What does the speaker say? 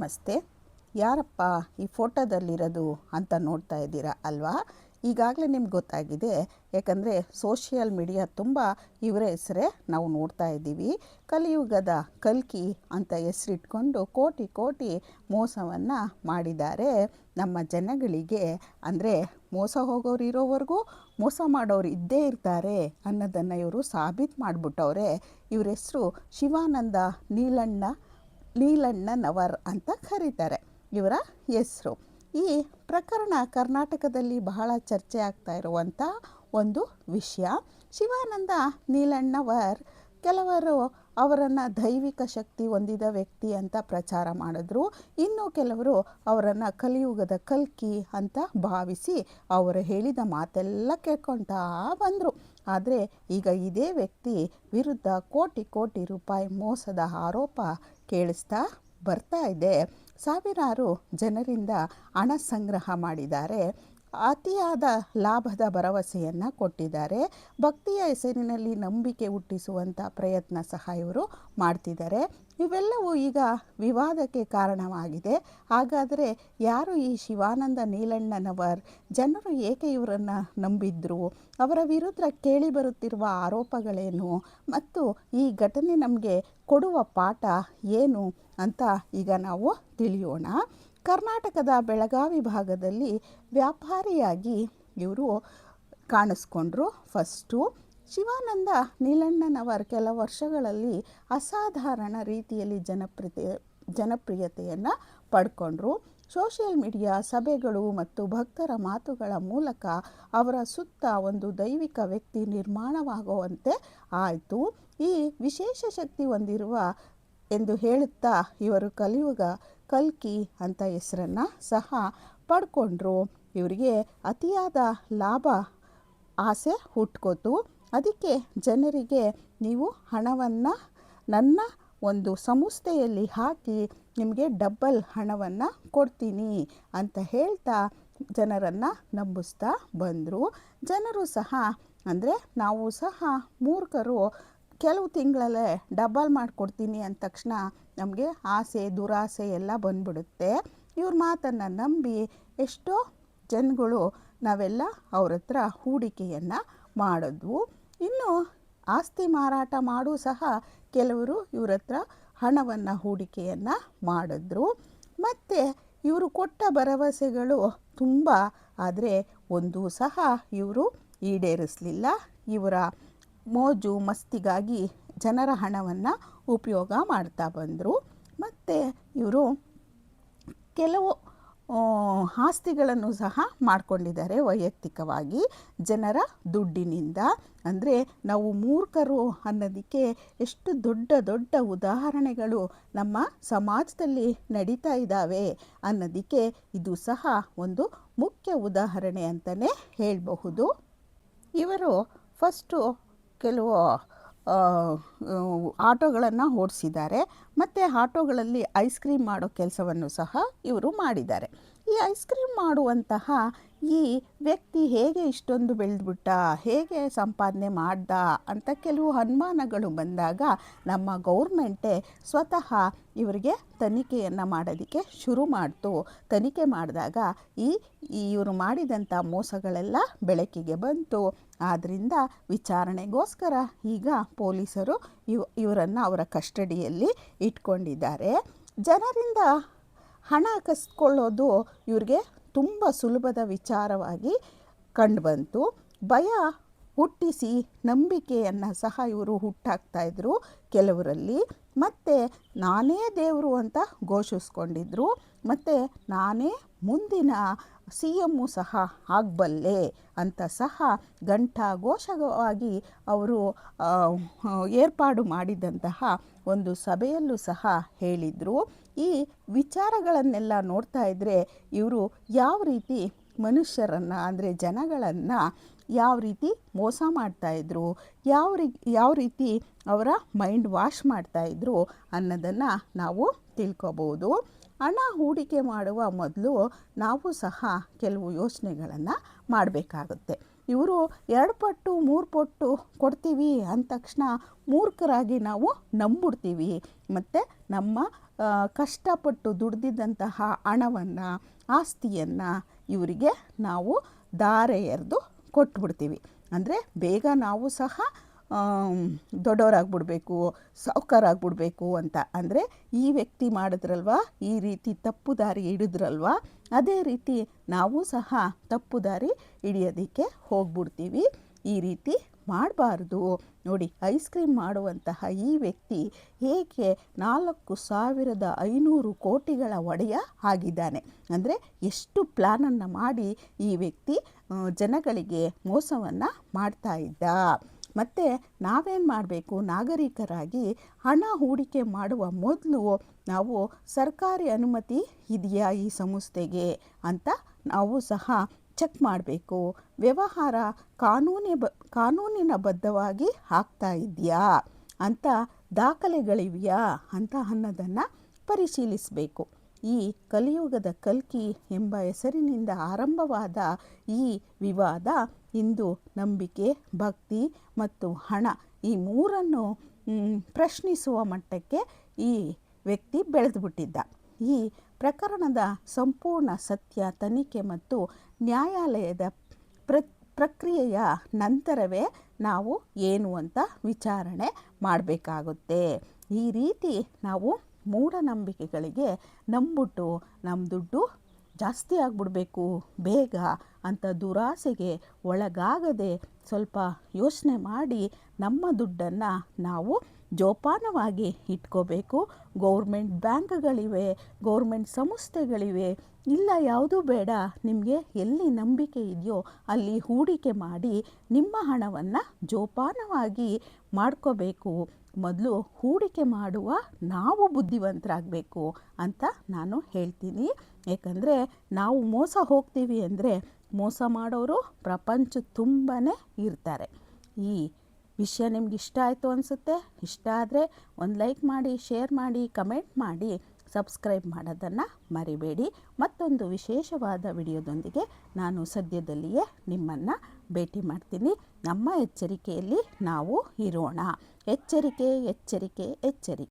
ನಮಸ್ತೆ. ಯಾರಪ್ಪ ಈ ಫೋಟೋದಲ್ಲಿರೋದು ಅಂತ ನೋಡ್ತಾ ಇದ್ದೀರಾ ಅಲ್ವಾ? ಈಗಾಗಲೇ ನಿಮ್ಗೆ ಗೊತ್ತಾಗಿದೆ. ಯಾಕಂದರೆ ಸೋಷಿಯಲ್ ಮೀಡಿಯಾ ತುಂಬ ಇವರ ಹೆಸರೇ ನಾವು ನೋಡ್ತಾ ಇದ್ದೀವಿ. ಕಲಿಯುಗದ ಕಲ್ಕಿ ಅಂತ ಹೆಸರಿಟ್ಕೊಂಡು ಕೋಟಿ ಕೋಟಿ ಮೋಸವನ್ನು ಮಾಡಿದ್ದಾರೆ ನಮ್ಮ ಜನಗಳಿಗೆ. ಅಂದರೆ ಮೋಸ ಹೋಗೋರು ಇರೋವರೆಗೂ ಮೋಸ ಮಾಡೋರು ಇದ್ದೇ ಇರ್ತಾರೆ ಅನ್ನೋದನ್ನು ಇವರು ಸಾಬೀತು ಮಾಡಿಬಿಟ್ಟವ್ರೆ. ಇವ್ರ ಹೆಸರು ಶಿವಾನಂದ ನೀಲಣ್ಣನವರ್ ಅಂತ ಕರೀತಾರೆ ಇವರ ಹೆಸರು. ಈ ಪ್ರಕರಣ ಕರ್ನಾಟಕದಲ್ಲಿ ಬಹಳ ಚರ್ಚೆ ಆಗ್ತಾ ಇರುವಂಥ ಒಂದು ವಿಷಯ. ಶಿವಾನಂದ ನೀಲಣ್ಣನವರ್ ಕೆಲವರು ಅವರನ್ನು ದೈವಿಕ ಶಕ್ತಿ ಹೊಂದಿದ ವ್ಯಕ್ತಿ ಅಂತ ಪ್ರಚಾರ ಮಾಡಿದ್ರು. ಇನ್ನು ಕೆಲವರು ಅವರನ್ನು ಕಲಿಯುಗದ ಕಲ್ಕಿ ಅಂತ ಭಾವಿಸಿ ಅವರು ಹೇಳಿದ ಮಾತೆಲ್ಲ ಕೇಳ್ಕೊಳ್ತಾ ಬಂದರು. ಆದರೆ ಈಗ ಇದೇ ವ್ಯಕ್ತಿ ವಿರುದ್ಧ ಕೋಟಿ ಕೋಟಿ ರೂಪಾಯಿ ಮೋಸದ ಆರೋಪ ಕೇಳಿಸ್ತಾ ಬರ್ತಾ ಇದೆ. ಸಾವಿರಾರು ಜನರಿಂದ ಹಣ ಸಂಗ್ರಹ ಮಾಡಿದ್ದಾರೆ. ಅತಿಯಾದ ಲಾಭದ ಭರವಸೆಯನ್ನು ಕೊಟ್ಟಿದ್ದಾರೆ. ಭಕ್ತಿಯ ಹೆಸರಿನಲ್ಲಿ ನಂಬಿಕೆ ಹುಟ್ಟಿಸುವಂಥ ಪ್ರಯತ್ನ ಸಹ ಇವರು ಮಾಡ್ತಿದ್ದಾರೆ. ಇವೆಲ್ಲವೂ ಈಗ ವಿವಾದಕ್ಕೆ ಕಾರಣವಾಗಿದೆ. ಹಾಗಾದರೆ ಯಾರು ಈ ಶಿವಾನಂದ ನೀಲಣ್ಣನವರ್? ಜನರು ಏಕೆ ಇವರನ್ನು ನಂಬಿದ್ರು? ಅವರ ವಿರುದ್ಧ ಕೇಳಿ ಬರುತ್ತಿರುವ ಆರೋಪಗಳೇನು? ಮತ್ತು ಈ ಘಟನೆ ನಮಗೆ ಕೊಡುವ ಪಾಠ ಏನು ಅಂತ ಈಗ ನಾವು ತಿಳಿಯೋಣ. ಕರ್ನಾಟಕದ ಬೆಳಗಾವಿ ಭಾಗದಲ್ಲಿ ವ್ಯಾಪಾರಿಯಾಗಿ ಇವರು ಕಾಣಿಸ್ಕೊಂಡ್ರು. ಫಸ್ಟು ಶಿವಾನಂದ ನೀಲಣ್ಣನವರ್ ಕೆಲ ವರ್ಷಗಳಲ್ಲಿ ಅಸಾಧಾರಣ ರೀತಿಯಲ್ಲಿ ಜನಪ್ರಿಯತೆಯನ್ನು ಪಡ್ಕೊಂಡ್ರು. ಸೋಷಿಯಲ್ ಮೀಡಿಯಾ ಸಭೆಗಳು ಮತ್ತು ಭಕ್ತರ ಮಾತುಗಳ ಮೂಲಕ ಅವರ ಸುತ್ತ ಒಂದು ದೈವಿಕ ವ್ಯಕ್ತಿ ನಿರ್ಮಾಣವಾಗುವಂತೆ ಆಯಿತು. ಈ ವಿಶೇಷ ಶಕ್ತಿ ಹೊಂದಿರುವ ಎಂದು ಹೇಳುತ್ತಾ ಇವರು ಕಲಿಯುಗ ಕಲ್ಕಿ ಅಂತ ಹೆಸರನ್ನು ಸಹ ಪಡ್ಕೊಂಡ್ರು. ಇವರಿಗೆ ಅತಿಯಾದ ಲಾಭ ಆಸೆ ಹುಟ್ಕೋತು. ಅದಕ್ಕೆ ಜನರಿಗೆ ನೀವು ಹಣವನ್ನು ನನ್ನ ಒಂದು ಸಂಸ್ಥೆಯಲ್ಲಿ ಹಾಕಿ ನಿಮಗೆ ಡಬ್ಬಲ್ ಹಣವನ್ನು ಕೊಡ್ತೀನಿ ಅಂತ ಹೇಳ್ತಾ ಜನರನ್ನು ನಂಬಿಸ್ತಾ ಬಂದರು. ಜನರು ಸಹ ಅಂದರೆ ನಾವು ಸಹ ಮೂರ್ಖರು, ಕೆಲವು ತಿಂಗಳಲ್ಲೇ ಡಬಲ್ ಮಾಡಿಕೊಡ್ತೀನಿ ಅಂದ ತಕ್ಷಣ ನಮಗೆ ಆಸೆ ದುರಾಸೆ ಎಲ್ಲ ಬಂದ್ಬಿಡುತ್ತೆ. ಇವ್ರ ಮಾತನ್ನು ನಂಬಿ ಎಷ್ಟೋ ಜನಗಳು ನಾವೆಲ್ಲ ಅವ್ರ ಹತ್ರ ಹೂಡಿಕೆಯನ್ನು ಮಾಡಿದ್ವು. ಇನ್ನು ಆಸ್ತಿ ಮಾರಾಟ ಮಾಡು ಸಹ ಕೆಲವರು ಇವ್ರ ಹತ್ರ ಹಣವನ್ನು ಹೂಡಿಕೆಯನ್ನು ಮಾಡಿದ್ರು. ಮತ್ತು ಇವರು ಕೊಟ್ಟ ಭರವಸೆಗಳು ತುಂಬ, ಆದರೆ ಒಂದು ಸಹ ಇವರು ಈಡೇರಿಸಲಿಲ್ಲ. ಇವರ ಮೋಜು ಮಸ್ತಿಗಾಗಿ ಜನರ ಹಣವನ್ನು ಉಪಯೋಗ ಮಾಡ್ತಾ ಬಂದರು. ಮತ್ತು ಇವರು ಕೆಲವು ಆಸ್ತಿಗಳನ್ನು ಸಹ ಮಾಡಿಕೊಂಡಿದ್ದಾರೆ ವೈಯಕ್ತಿಕವಾಗಿ ಜನರ ದುಡ್ಡಿನಿಂದ. ಅಂದರೆ ನಾವು ಮೂರ್ಖರು ಅನ್ನೋದಕ್ಕೆ ಎಷ್ಟು ದೊಡ್ಡ ದೊಡ್ಡ ಉದಾಹರಣೆಗಳು ನಮ್ಮ ಸಮಾಜದಲ್ಲಿ ನಡೀತಾ ಇದ್ದಾವೆ ಅನ್ನೋದಕ್ಕೆ ಇದು ಸಹ ಒಂದು ಮುಖ್ಯ ಉದಾಹರಣೆ ಅಂತಲೇ ಹೇಳಬಹುದು. ಇವರು ಫಸ್ಟು ಕೆಲವು ಆಟೋಗಳನ್ನು ಓಡಿಸಿದ್ದಾರೆ. ಮತ್ತು ಆಟೋಗಳಲ್ಲಿ ಐಸ್ ಕ್ರೀಮ್ ಮಾಡೋ ಕೆಲಸವನ್ನು ಸಹ ಇವರು ಮಾಡಿದ್ದಾರೆ. ಈ ಐಸ್ ಕ್ರೀಮ್ ಮಾಡುವಂತಹ ಈ ವ್ಯಕ್ತಿ ಹೇಗೆ ಇಷ್ಟೊಂದು ಬೆಳೆದ್ಬಿಟ್ಟ, ಹೇಗೆ ಸಂಪಾದನೆ ಮಾಡ್ದ ಅಂತ ಕೆಲವು ಅನುಮಾನಗಳು ಬಂದಾಗ ನಮ್ಮ ಗೌರ್ಮೆಂಟೇ ಸ್ವತಃ ಇವರಿಗೆ ತನಿಖೆಯನ್ನು ಮಾಡೋದಕ್ಕೆ ಶುರು ಮಾಡ್ತು. ತನಿಖೆ ಮಾಡಿದಾಗ ಇವರು ಮಾಡಿದಂಥ ಮೋಸಗಳೆಲ್ಲ ಬೆಳಕಿಗೆ ಬಂತು. ಆದ್ದರಿಂದ ವಿಚಾರಣೆಗೋಸ್ಕರ ಈಗ ಪೊಲೀಸರು ಇವರನ್ನು ಅವರ ಕಸ್ಟಡಿಯಲ್ಲಿ ಇಟ್ಕೊಂಡಿದ್ದಾರೆ. ಜನರಿಂದ ಹಣ ಕಸ್ಕೊಳ್ಳೋದು ಇವ್ರಿಗೆ ತುಂಬ ಸುಲಭದ ವಿಚಾರವಾಗಿ ಕಂಡುಬಂತು. ಭಯ ಹುಟ್ಟಿಸಿ ನಂಬಿಕೆಯನ್ನು ಸಹ ಇವರು ಹುಟ್ಟಾಕ್ತಾಯಿದ್ರು ಕೆಲವರಲ್ಲಿ. ಮತ್ತು ನಾನೇ ದೇವರು ಅಂತ ಘೋಷಿಸ್ಕೊಂಡಿದ್ರು. ಮತ್ತು ನಾನೇ ಮುಂದಿನ CM ಸಹ ಆಗಬಲ್ಲೆ ಅಂತ ಸಹ ಘಂಟಾಘೋಷವಾಗಿ ಅವರು ಏರ್ಪಾಡು ಮಾಡಿದಂತಹ ಒಂದು ಸಭೆಯಲ್ಲೂ ಸಹ ಹೇಳಿದರು. ಈ ವಿಚಾರಗಳನ್ನೆಲ್ಲ ನೋಡ್ತಾ ಇದ್ದರೆ ಇವರು ಯಾವ ರೀತಿ ಮನುಷ್ಯರನ್ನು ಅಂದರೆ ಜನಗಳನ್ನು ಯಾವ ರೀತಿ ಮೋಸ ಮಾಡ್ತಾಯಿದ್ರು, ಯಾವ ರೀತಿ ಅವರ ಮೈಂಡ್ ವಾಶ್ ಮಾಡ್ತಾಯಿದ್ರು ಅನ್ನೋದನ್ನು ನಾವು ತಿಳ್ಕೊಬೋದು. ಹಣ ಹೂಡಿಕೆ ಮಾಡುವ ಮೊದಲು ನಾವು ಸಹ ಕೆಲವು ಯೋಚನೆಗಳನ್ನು ಮಾಡಬೇಕಾಗುತ್ತೆ. ಇವರು 2 ಪಟ್ಟು 3 ಪಟ್ಟು ಕೊಡ್ತೀವಿ ಅಂದ ತಕ್ಷಣ ಮೂರ್ಖರಾಗಿ ನಾವು ನಂಬಿಡ್ತೀವಿ. ಮತ್ತು ನಮ್ಮ ಕಷ್ಟಪಟ್ಟು ದುಡ್ದಿದ್ದಂತಹ ಹಣವನ್ನು, ಆಸ್ತಿಯನ್ನು ಇವರಿಗೆ ನಾವು ಧಾರೆ ಎರೆದು ಕೊಟ್ಬಿಡ್ತೀವಿ. ಅಂದರೆ ಬೇಗ ನಾವು ಸಹ ದೊಡ್ಡವರಾಗ್ಬಿಡ್ಬೇಕು, ಸಾಹುಕಾರಾಗ್ಬಿಡ್ಬೇಕು ಅಂತ. ಅಂದರೆ ಈ ವ್ಯಕ್ತಿ ಮಾಡಿದ್ರಲ್ವ, ಈ ರೀತಿ ತಪ್ಪು ದಾರಿ ಹಿಡಿದ್ರಲ್ವ, ಅದೇ ರೀತಿ ನಾವು ಸಹ ತಪ್ಪು ದಾರಿ ಹಿಡಿಯೋದಕ್ಕೆ ಹೋಗ್ಬಿಡ್ತೀವಿ. ಈ ರೀತಿ ಮಾಡಬಾರ್ದು. ನೋಡಿ, ಐಸ್ ಕ್ರೀಮ್ ಮಾಡುವಂತಹ ಈ ವ್ಯಕ್ತಿ ಹೇಗೆ 4,500 ಕೋಟಿಗಳ ಒಡೆಯ ಆಗಿದ್ದಾನೆ. ಅಂದರೆ ಎಷ್ಟು ಪ್ಲ್ಯಾನನ್ನು ಮಾಡಿ ಈ ವ್ಯಕ್ತಿ ಜನಗಳಿಗೆ ಮೋಸವನ್ನು ಮಾಡ್ತಾ ಇದ್ದ. ಮತ್ತು ನಾವೇನು ಮಾಡಬೇಕು, ನಾಗರಿಕರಾಗಿ ಹಣ ಹೂಡಿಕೆ ಮಾಡುವ ಮೊದಲು ನಾವು ಸರ್ಕಾರಿ ಅನುಮತಿ ಇದೆಯಾ ಈ ಸಂಸ್ಥೆಗೆ ಅಂತ ನಾವು ಸಹ ಚೆಕ್ ಮಾಡಬೇಕು. ವ್ಯವಹಾರ ಕಾನೂನಿನ ಬದ್ಧವಾಗಿ ಆಗ್ತಾ ಇದೆಯಾ ಅಂತ, ದಾಖಲೆಗಳಿವೆಯಾ ಅಂತ ಅನ್ನೋದನ್ನು ಪರಿಶೀಲಿಸಬೇಕು. ಈ ಕಲಿಯುಗದ ಕಲ್ಕಿ ಎಂಬ ಹೆಸರಿನಿಂದ ಆರಂಭವಾದ ಈ ವಿವಾದ ಇಂದು ನಂಬಿಕೆ, ಭಕ್ತಿ ಮತ್ತು ಹಣ ಈ ಮೂರನ್ನು ಪ್ರಶ್ನಿಸುವ ಮಟ್ಟಕ್ಕೆ ಈ ವ್ಯಕ್ತಿ ಬೆಳೆದುಬಿಟ್ಟಿದ್ದ. ಈ ಪ್ರಕರಣದ ಸಂಪೂರ್ಣ ಸತ್ಯ ತನಿಖೆ ಮತ್ತು ನ್ಯಾಯಾಲಯದ ಪ್ರಕ್ರಿಯೆಯ ನಂತರವೇ ನಾವು ಏನು ಅಂತ ವಿಚಾರಣೆ ಮಾಡಬೇಕಾಗುತ್ತೆ. ಈ ರೀತಿ ನಾವು ಮೂಢನಂಬಿಕೆಗಳಿಗೆ ನಂಬಿಟ್ಟು ನಮ್ಮ ದುಡ್ಡು ಜಾಸ್ತಿ ಆಗಿಬಿಡ್ಬೇಕು ಬೇಗ ಅಂತ ದುರಾಸೆಗೆ ಒಳಗಾಗದೆ ಸ್ವಲ್ಪ ಯೋಚನೆ ಮಾಡಿ ನಮ್ಮ ದುಡ್ಡನ್ನು ನಾವು ಜೋಪಾನವಾಗಿ ಇಟ್ಕೋಬೇಕು. ಗೌರ್ಮೆಂಟ್ ಬ್ಯಾಂಕ್ಗಳಿವೆ, ಗೌರ್ಮೆಂಟ್ ಸಂಸ್ಥೆಗಳಿವೆ, ಇಲ್ಲ ಯಾವುದೂ ಬೇಡ, ನಿಮಗೆ ಎಲ್ಲಿ ನಂಬಿಕೆ ಇದೆಯೋ ಅಲ್ಲಿ ಹೂಡಿಕೆ ಮಾಡಿ ನಿಮ್ಮ ಹಣವನ್ನು ಜೋಪಾನವಾಗಿ ಮಾಡ್ಕೋಬೇಕು. ಮೊದಲು ಹೂಡಿಕೆ ಮಾಡುವ ನಾವು ಬುದ್ಧಿವಂತರಾಗಬೇಕು ಅಂತ ನಾನು ಹೇಳ್ತೀನಿ. ಏಕೆಂದರೆ ನಾವು ಮೋಸ ಹೋಗ್ತೀವಿ ಅಂದರೆ ಮೋಸ ಮಾಡೋರು ಪ್ರಪಂಚ ತುಂಬಾ ಇರ್ತಾರೆ. ಈ ವಿಷಯ ನಿಮ್ಗೆ ಇಷ್ಟ ಆಯಿತು ಅನಿಸುತ್ತೆ. ಇಷ್ಟ ಆದರೆ ಒಂದು ಲೈಕ್ ಮಾಡಿ, ಶೇರ್ ಮಾಡಿ, ಕಮೆಂಟ್ ಮಾಡಿ, ಸಬ್ಸ್ಕ್ರೈಬ್ ಮಾಡೋದನ್ನು ಮರಿಬೇಡಿ. ಮತ್ತೊಂದು ವಿಶೇಷವಾದ ವಿಡಿಯೋದೊಂದಿಗೆ ನಾನು ಸದ್ಯದಲ್ಲಿಯೇ ನಿಮ್ಮನ್ನು ಭೇಟಿ ಮಾಡ್ತೀನಿ. ನಮ್ಮ ಎಚ್ಚರಿಕೆಯಲ್ಲಿ ನಾವು ಇರೋಣ. ಎಚ್ಚರಿಕೆ, ಎಚ್ಚರಿಕೆ, ಎಚ್ಚರಿಕೆ.